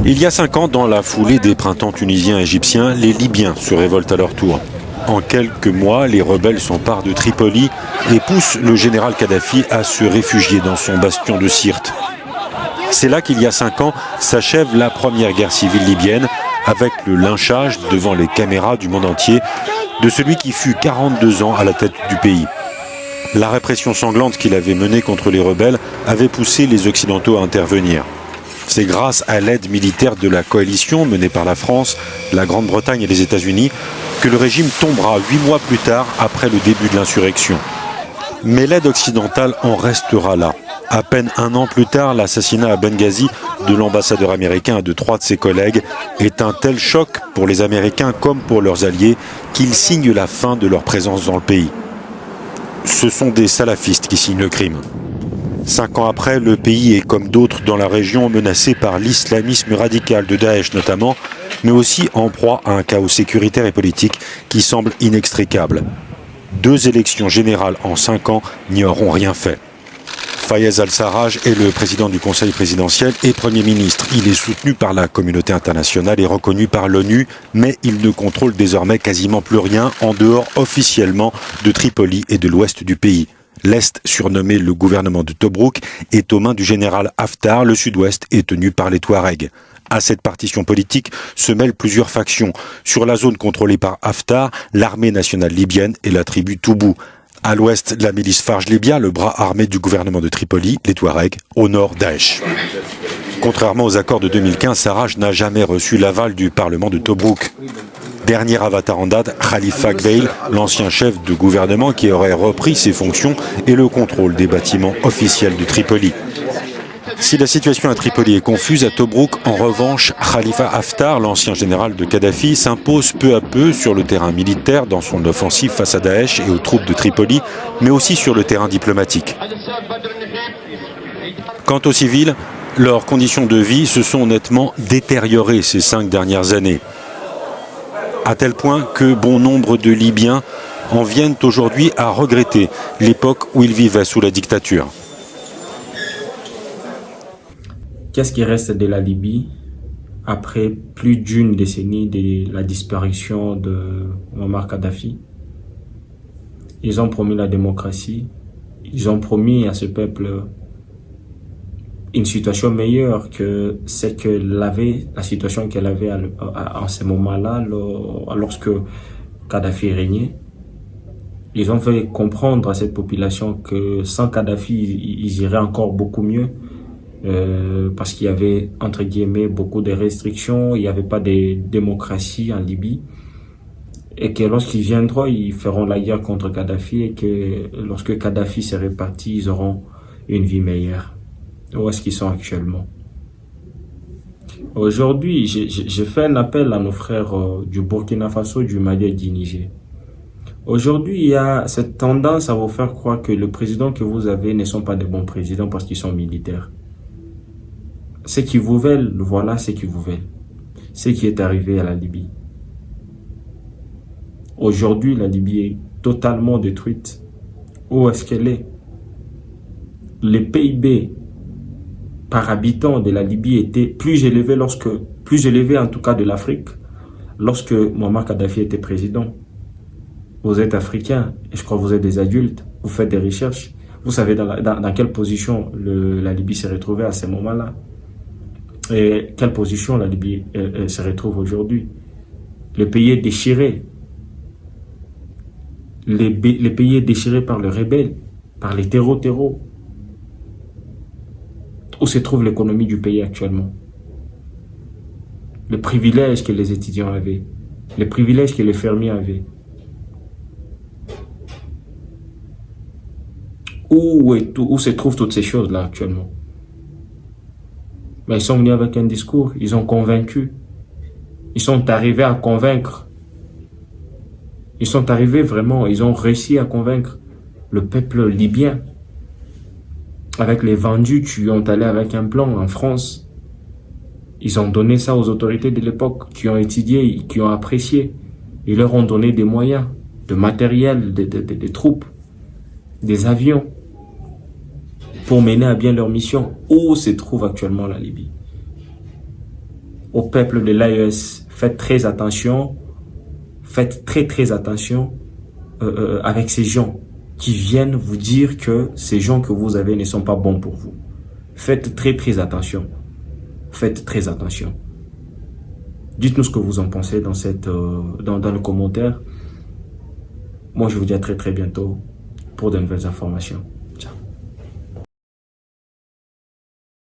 Il y a 5 ans, dans la foulée des printemps tunisiens et égyptiens, les Libyens se révoltent à leur tour. En quelques mois, les rebelles s'emparent de Tripoli et poussent le général Kadhafi à se réfugier dans son bastion de Sirte. C'est là qu'il y a 5 ans s'achève la première guerre civile libyenne, avec le lynchage devant les caméras du monde entier de celui qui fut 42 ans à la tête du pays. La répression sanglante qu'il avait menée contre les rebelles avait poussé les Occidentaux à intervenir. C'est grâce à l'aide militaire de la coalition menée par la France, la Grande-Bretagne et les États-Unis que le régime tombera 8 mois plus tard après le début de l'insurrection. Mais l'aide occidentale en restera là. À peine 1 an plus tard, l'assassinat à Benghazi de l'ambassadeur américain et de 3 de ses collègues est un tel choc pour les Américains comme pour leurs alliés qu'ils signent la fin de leur présence dans le pays. Ce sont des salafistes qui signent le crime. 5 ans après, le pays est comme d'autres dans la région menacé par l'islamisme radical de Daesh notamment, mais aussi en proie à un chaos sécuritaire et politique qui semble inextricable. 2 élections générales en 5 ans n'y auront rien fait. Fayez al-Sarraj est le président du Conseil présidentiel et Premier ministre. Il est soutenu par la communauté internationale et reconnu par l'ONU, mais il ne contrôle désormais quasiment plus rien en dehors officiellement de Tripoli et de l'ouest du pays. L'Est, surnommé le gouvernement de Tobrouk, est aux mains du général Haftar. Le sud-ouest est tenu par les Touaregs. À cette partition politique se mêlent plusieurs factions. Sur la zone contrôlée par Haftar, l'armée nationale libyenne et la tribu Toubou. À l'ouest, la milice Farj Libya, le bras armé du gouvernement de Tripoli, les Touaregs. Au nord, Daesh. Contrairement aux accords de 2015, Sarraj n'a jamais reçu l'aval du Parlement de Tobrouk. Dernier avatar en date, Khalifa Ghebel, l'ancien chef de gouvernement qui aurait repris ses fonctions et le contrôle des bâtiments officiels de Tripoli. Si la situation à Tripoli est confuse, à Tobrouk, en revanche, Khalifa Haftar, l'ancien général de Kadhafi, s'impose peu à peu sur le terrain militaire dans son offensive face à Daesh et aux troupes de Tripoli, mais aussi sur le terrain diplomatique. Quant aux civils, leurs conditions de vie se sont nettement détériorées ces 5 dernières années. À tel point que bon nombre de Libyens en viennent aujourd'hui à regretter l'époque où ils vivaient sous la dictature. Qu'est-ce qui reste de la Libye après plus d'1 décennie de la disparition de Muammar Kadhafi? Ils ont promis la démocratie, ils ont promis à ce peuple une situation meilleure que c'est que la situation qu'elle avait en ce moment-là, lorsque Kadhafi régnait. Ils ont fait comprendre à cette population que sans Kadhafi, ils iraient encore beaucoup mieux. Parce qu'il y avait, entre guillemets, beaucoup de restrictions, il n'y avait pas de démocratie en Libye, et que lorsqu'ils viendront, ils feront la guerre contre Kadhafi, et que lorsque Kadhafi serait parti, ils auront une vie meilleure. Où est-ce qu'ils sont actuellement? Aujourd'hui, j'ai fait un appel à nos frères du Burkina Faso, du Mali et du Niger. Aujourd'hui, il y a cette tendance à vous faire croire que le président que vous avez ne sont pas de bons présidents parce qu'ils sont militaires. Ce qu'ils vous veulent, voilà ce qu'ils vous veulent. Ce qui est arrivé à la Libye. Aujourd'hui, la Libye est totalement détruite. Où est-ce qu'elle est? Le PIB par habitant de la Libye était plus élevé en tout cas de l'Afrique, lorsque Muammar Kadhafi était président. Vous êtes africain, et je crois que vous êtes des adultes, vous faites des recherches. Vous savez dans quelle position la Libye s'est retrouvée à ce moment-là. Et quelle position la Libye se retrouve aujourd'hui. Le pays est déchiré. Le pays est déchiré par les rebelles, par les terreaux. Où se trouve l'économie du pays actuellement? Les privilèges que les étudiants avaient, les privilèges que les fermiers avaient. Où se trouvent toutes ces choses-là actuellement? Mais ils sont venus avec un discours, ils ont convaincu. Ils sont arrivés à convaincre. Ils sont arrivés vraiment, ils ont réussi à convaincre le peuple libyen. Avec les vendus qui ont allé avec un plan en France. Ils ont donné ça aux autorités de l'époque, qui ont étudié, qui ont apprécié. Ils leur ont donné des moyens, de matériel, des troupes, des avions, pour mener à bien leur mission. Où se trouve actuellement la Libye? au peuple de l'AES, faites très attention, faites très attention avec ces gens qui viennent vous dire que ces gens que vous avez ne sont pas bons pour vous. Faites très attention. Faites très attention. Dites-nous ce que vous en pensez dans le commentaire. Moi, je vous dis à très bientôt pour de nouvelles informations.